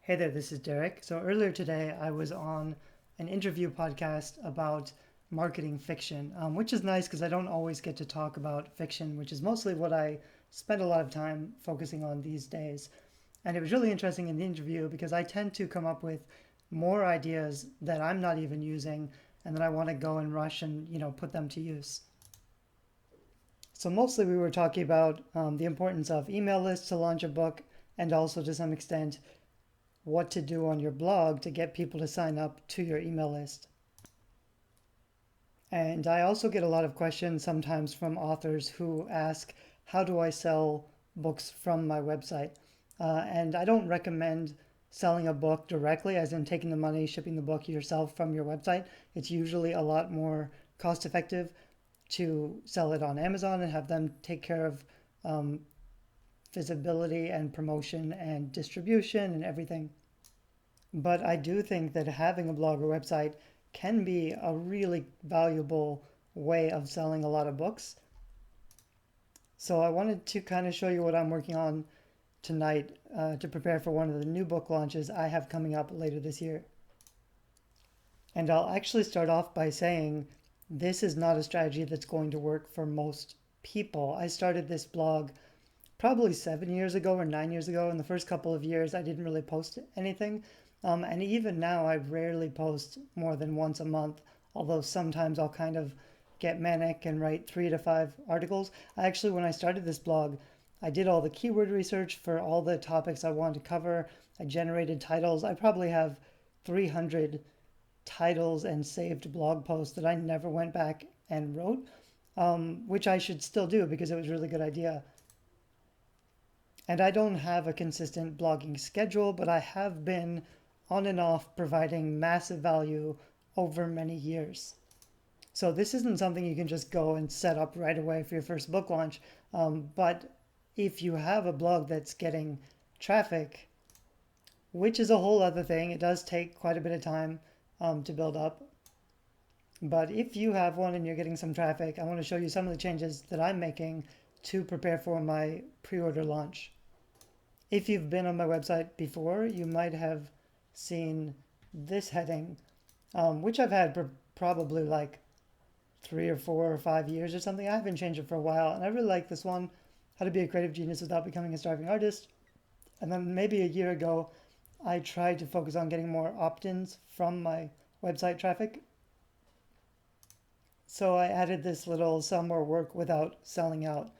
Hey there, this is Derek. So earlier today, I was on an interview podcast about marketing fiction, which is nice because I don't always get to talk about fiction, which is mostly what I spend a lot of time focusing on these days. And it was really interesting in the interview because I tend to come up with more ideas that I'm not even using and then I want to go and rush and, put them to use. So mostly we were talking about the importance of email lists to launch a book and also to some extent what to do on your blog to get people to sign up to your email list. And I also get a lot of questions sometimes from authors who ask, how do I sell books from my website? And I don't recommend selling a book directly, as in taking the money, shipping the book yourself from your website. It's usually a lot more cost effective to sell it on Amazon and have them take care of um, visibility and promotion and distribution and everything. But I do think that having a blog or website can be a really valuable way of selling a lot of books. So I wanted to kind of show you what I'm working on tonight to prepare for one of the new book launches I have coming up later this year. And I'll actually start off by saying this is not a strategy that's going to work for most people. I started this blog probably 7 years ago or 9 years ago. In the first couple of years, I didn't really post anything. And even now, I rarely post more than once a month, although sometimes I'll kind of get manic and write 3 to 5 articles. When I started this blog, I did all the keyword research for all the topics I wanted to cover. I generated titles. I probably have 300 titles and saved blog posts that I never went back and wrote, which I should still do because it was a really good idea. And I don't have a consistent blogging schedule, but I have been on and off providing massive value over many years. So this isn't something you can just go and set up right away for your first book launch. But if you have a blog that's getting traffic, which is a whole other thing, it does take quite a bit of time to build up. But if you have one and you're getting some traffic, I want to show you some of the changes that I'm making to prepare for my pre-order launch. If you've been on my website before, you might have seen this heading, which I've had for probably like 3 or 4 or 5 years or something. I haven't changed it for a while, and I really like this one, How to Be a Creative Genius Without Becoming a Starving Artist. And then maybe a year ago, I tried to focus on getting more opt-ins from my website traffic. So I added this little sell more work without selling out.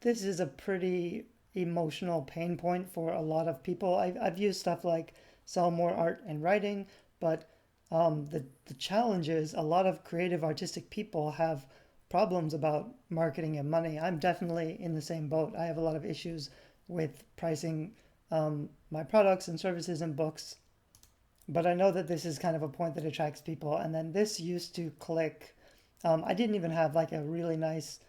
This is a pretty emotional pain point for a lot of people. I've used stuff like sell more art and writing, but the challenge is a lot of creative artistic people have problems about marketing and money. I'm definitely in the same boat. I have a lot of issues with pricing my products and services and books, but I know that this is kind of a point that attracts people. And then this used to click. I didn't even have like a really nice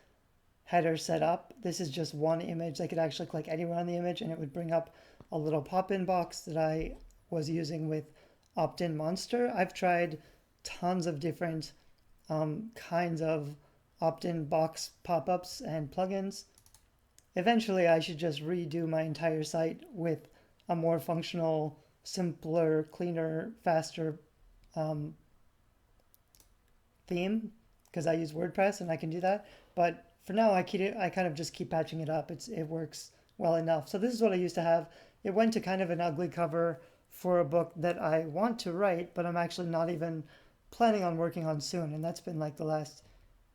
header set up. This is just one image. They could actually click anywhere on the image and it would bring up a little pop-in box that I was using with Opt-in Monster. I've tried tons of different kinds of opt-in box pop-ups and plugins. Eventually, I should just redo my entire site with a more functional, simpler, cleaner, faster um, theme because I use WordPress and I can do that. But for now, I kind of just keep patching it up. It works well enough. So this is what I used to have. It went to kind of an ugly cover for a book that I want to write, but I'm actually not even planning on working on soon. And that's been like the last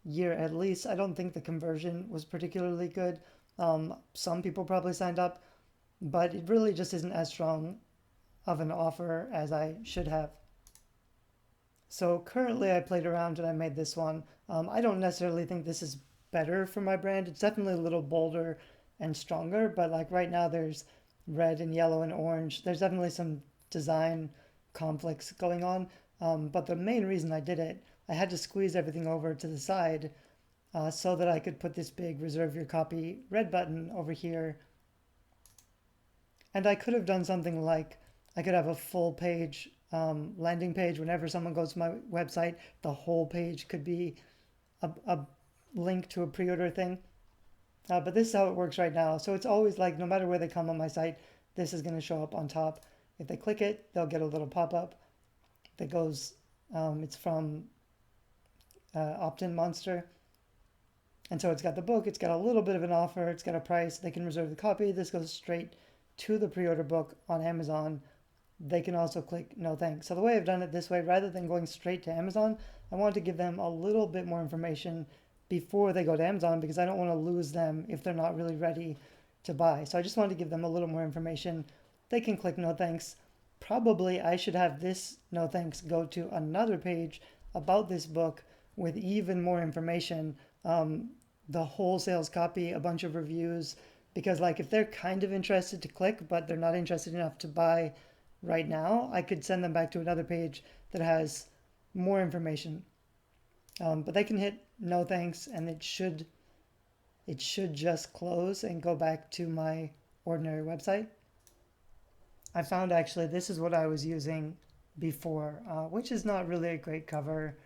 year at least. I don't think the conversion was particularly good. Some people probably signed up, but it really just isn't as strong of an offer as I should have. So currently I played around and I made this one. I don't necessarily think this is better for my brand. It's definitely a little bolder and stronger, but like right now there's red and yellow and orange. There's definitely some design conflicts going on. But the main reason I did it, I had to squeeze everything over to the side so that I could put this big reserve your copy red button over here. And I could have done something like I could have a full page landing page. Whenever someone goes to my website, the whole page could be a link to a pre-order thing. But this is how it works right now. So it's always like no matter where they come on my site, this is going to show up on top. If they click it, they'll get a little pop-up that goes, it's from Opt-in Monster. And so it's got the book, it's got a little bit of an offer, it's got a price, they can reserve the copy. This goes straight to the pre-order book on Amazon. They can also click no thanks. So the way I've done it this way, rather than going straight to Amazon, I want to give them a little bit more information before they go to Amazon because I don't want to lose them if they're not really ready to buy. So I just wanted to give them a little more information. They can click no thanks. Probably I should have this no thanks go to another page about this book with even more information. The whole sales copy, a bunch of reviews, because like if they're kind of interested to click, but they're not interested enough to buy right now, I could send them back to another page that has more information. But they can hit no thanks and it should just close and go back to my ordinary website. I found actually this is what I was using before, which is not really a great cover.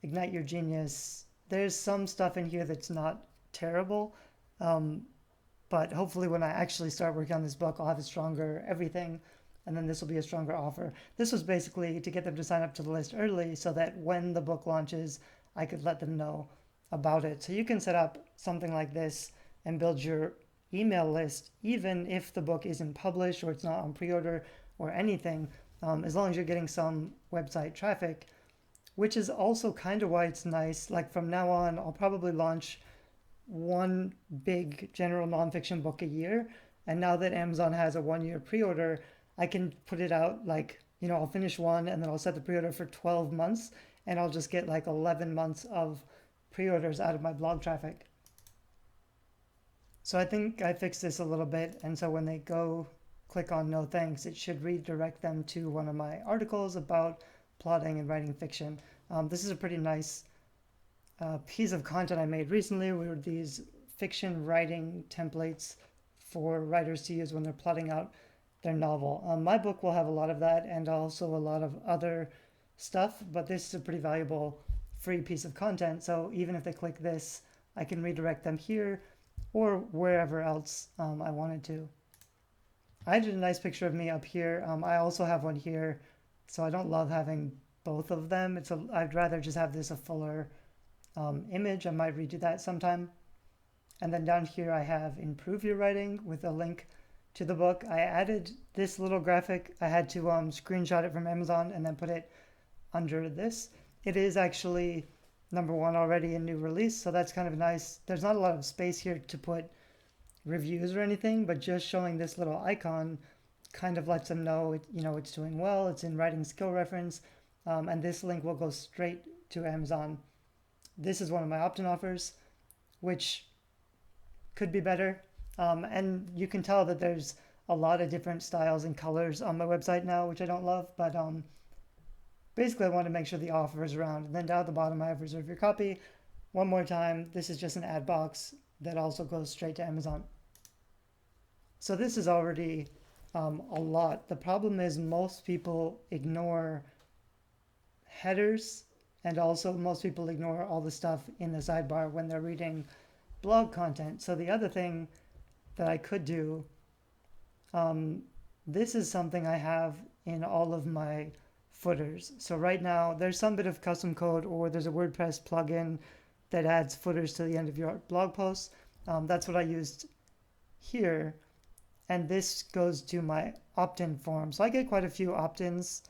Ignite Your Genius. There's some stuff in here that's not terrible, but hopefully when I actually start working on this book, I'll have a stronger everything, and then this will be a stronger offer. This was basically to get them to sign up to the list early so that when the book launches, I could let them know about it. So you can set up something like this and build your email list even if the book isn't published or it's not on pre-order or anything, as long as you're getting some website traffic, which is also kind of why it's nice. Like from now on, I'll probably launch one big general nonfiction book a year. And now that Amazon has a 1 year pre-order, I can put it out like, I'll finish one and then I'll set the pre-order for 12 months and I'll just get like 11 months of pre-orders out of my blog traffic. So I think I fixed this a little bit. And so when they go click on no thanks, it should redirect them to one of my articles about plotting and writing fiction. This is a pretty nice piece of content I made recently. Were these fiction writing templates for writers to use when they're plotting out their novel. My book will have a lot of that and also a lot of other stuff, but this is a pretty valuable free piece of content. So even if they click this, I can redirect them here or wherever else I wanted to. I did a nice picture of me up here. I also have one here, so I don't love having both of them. I'd rather just have this a fuller image. I might redo that sometime. And then down here I have improve your writing with a link to the book. I added this little graphic. I had to screenshot it from Amazon and then put it under this. It is actually #1 already in new release, so that's kind of nice. There's not a lot of space here to put reviews or anything, but just showing this little icon kind of lets them know it's doing well. It's in writing skill reference, and this link will go straight to Amazon. This is one of my opt-in offers, which could be better. And you can tell that there's a lot of different styles and colors on my website now, which I don't love, but basically I want to make sure the offer is around. And then down at the bottom I have reserve your copy. One more time, this is just an ad box that also goes straight to Amazon. So this is already a lot. The problem is most people ignore headers, and also most people ignore all the stuff in the sidebar when they're reading blog content. So the other thing that I could do, this is something I have in all of my footers. So right now there's some bit of custom code, or there's a WordPress plugin that adds footers to the end of your blog posts. That's what I used here. And this goes to my opt-in form. So I get quite a few opt-ins.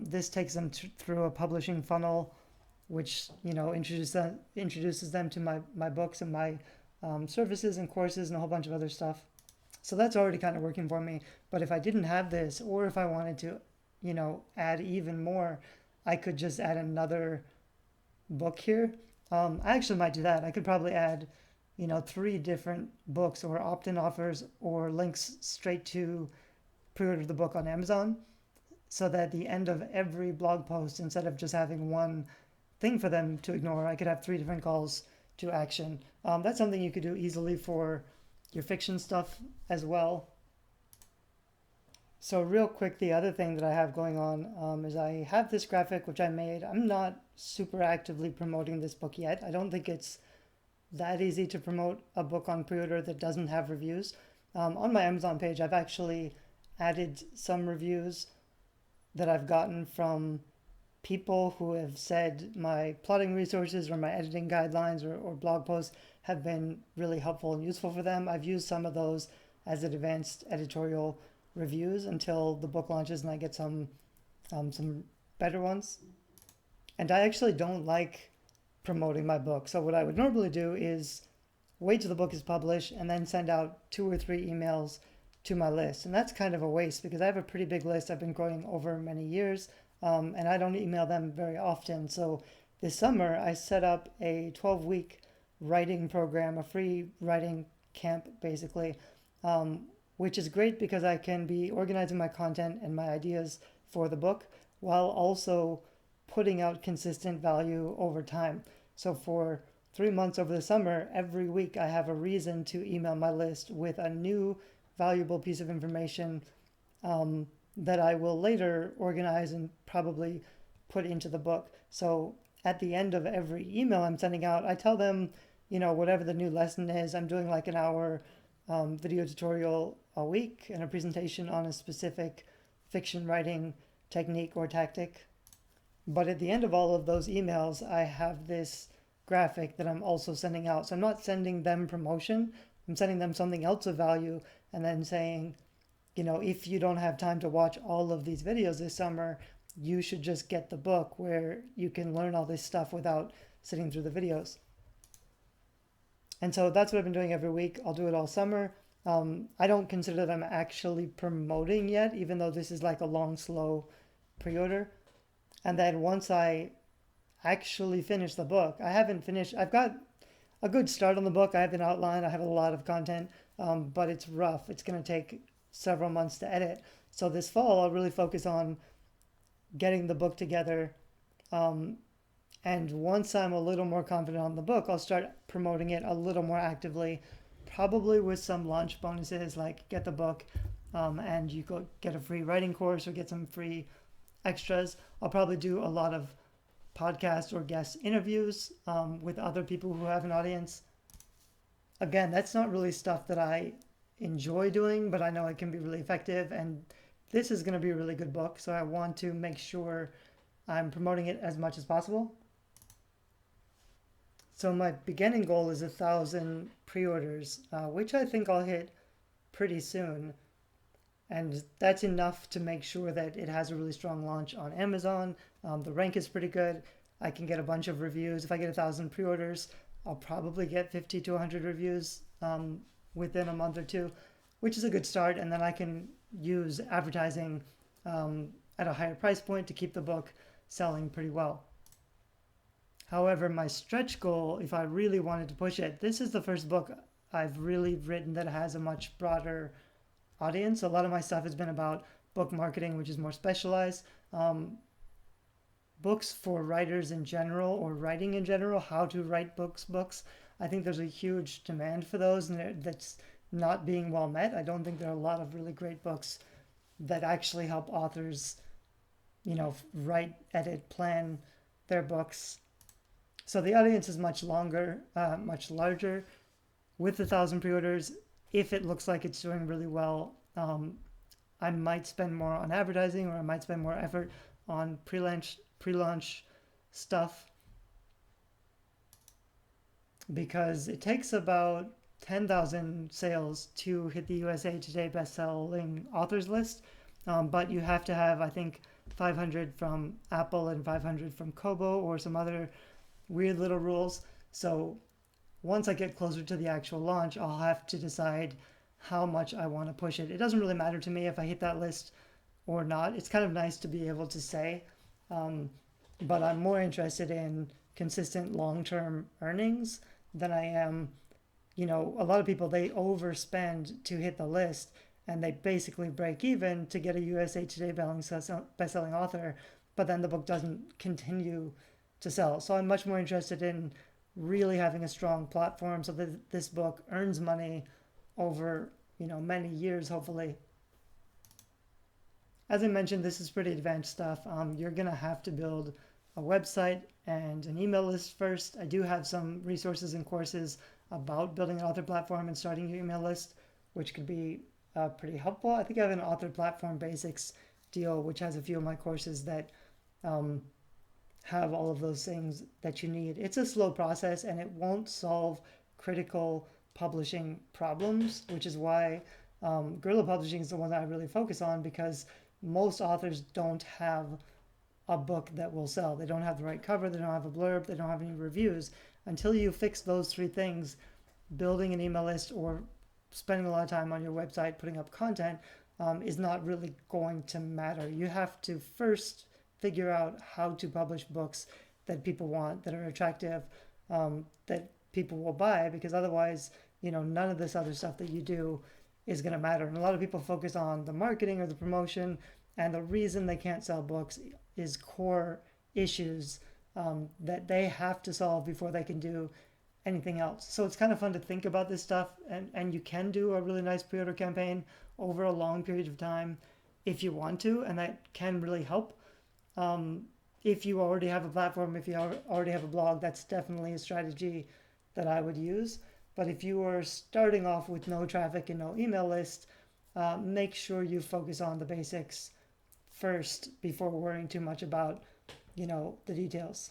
This takes them through a publishing funnel, which introduces them to my books and my services and courses and a whole bunch of other stuff. So that's already kind of working for me. But if I didn't have this, or if I wanted to, add even more, I could just add another book here. I actually might do that. I could probably add 3 different books or opt-in offers or links straight to pre-order the book on Amazon, so that at the end of every blog post, instead of just having one thing for them to ignore, I could have 3 different calls to action. That's something you could do easily for your fiction stuff as well. So real quick, the other thing that I have going on is I have this graphic which I made. I'm not super actively promoting this book yet. I don't think it's that easy to promote a book on pre-order that doesn't have reviews. On my Amazon page, I've actually added some reviews that I've gotten from people who have said my plotting resources or my editing guidelines or blog posts have been really helpful and useful for them. I've used some of those as advanced editorial reviews until the book launches and I get some better ones. And I actually don't like promoting my book. So what I would normally do is wait till the book is published and then send out 2 or 3 emails to my list. And that's kind of a waste because I have a pretty big list I've been growing over many years, and I don't email them very often. So this summer I set up a 12-week writing program, a free writing camp basically, which is great because I can be organizing my content and my ideas for the book while also putting out consistent value over time. So for 3 months over the summer, every week I have a reason to email my list with a new valuable piece of information that I will later organize and probably put into the book. So at the end of every email I'm sending out, I tell them, whatever the new lesson is, I'm doing like an hour video tutorial a week and a presentation on a specific fiction writing technique or tactic. But at the end of all of those emails, I have this graphic that I'm also sending out. So I'm not sending them promotion, I'm sending them something else of value and then saying, if you don't have time to watch all of these videos this summer, you should just get the book where you can learn all this stuff without sitting through the videos. And so that's what I've been doing every week. I'll do it all summer. I don't consider that I'm actually promoting yet, even though this is like a long, slow pre-order. And then once I actually finish the book, I've got a good start on the book. I have an outline, I have a lot of content, but it's rough. It's going to take several months to edit. So this fall, I'll really focus on getting the book together. And once I'm a little more confident on the book, I'll start promoting it a little more actively, probably with some launch bonuses like get the book and you go get a free writing course or get some free extras. I'll probably do a lot of podcasts or guest interviews with other people who have an audience. Again, that's not really stuff that I enjoy doing, but I know it can be really effective. And this is going to be a really good book, so I want to make sure I'm promoting it as much as possible. So my beginning goal is 1,000 pre-orders, which I think I'll hit pretty soon. And that's enough to make sure that it has a really strong launch on Amazon. The rank is pretty good. I can get a bunch of reviews. If I get 1,000 pre-orders, I'll probably get 50 to 100 reviews within a month or two, which is a good start. And then I can use advertising at a higher price point to keep the book selling pretty well. However, my stretch goal, if I really wanted to push it, this is the first book I've really written that has a much broader audience. A lot of my stuff has been about book marketing, which is more specialized. Books for writers in general or writing in general, how to write books. I think there's a huge demand for those and that's not being well met. I don't think there are a lot of really great books that actually help authors, write, edit, plan their books. So the audience is much larger. With 1,000 pre-orders, if it looks like it's doing really well, I might spend more on advertising or I might spend more effort on pre-launch stuff because it takes about 10,000 sales to hit the USA Today best-selling authors list, but you have to have, I think, 500 from Apple and 500 from Kobo or some other weird little rules. So once I get closer to the actual launch, I'll have to decide how much I want to push it. It doesn't really matter to me if I hit that list or not. It's kind of nice to be able to say, but I'm more interested in consistent long-term earnings than I am, a lot of people, they overspend to hit the list and they basically break even to get a USA Today best-selling author, but then the book doesn't continue to sell. So I'm much more interested in really having a strong platform so that this book earns money over many years, hopefully. As I mentioned, this is pretty advanced stuff. You're gonna have to build a website and an email list first. I do have some resources and courses about building an author platform and starting your email list, which could be pretty helpful. I think I have an author platform basics deal, which has a few of my courses that um, have all of those things that you need. It's a slow process and it won't solve critical publishing problems, which is why guerrilla publishing is the one that I really focus on because most authors don't have a book that will sell. They don't have the right cover, they don't have a blurb, they don't have any reviews. Until you fix those three things, building an email list or spending a lot of time on your website putting up content is not really going to matter. You have to first figure out how to publish books that people want, that are attractive, that people will buy, because otherwise, none of this other stuff that you do is going to matter. And a lot of people focus on the marketing or the promotion, and the reason they can't sell books is core issues that they have to solve before they can do anything else. So it's kind of fun to think about this stuff, and you can do a really nice pre-order campaign over a long period of time if you want to, and that can really help. Um, if you already have a platform, if you already have a blog, that's definitely a strategy that I would use. But if you are starting off with no traffic and no email list, make sure you focus on the basics first before worrying too much about, the details.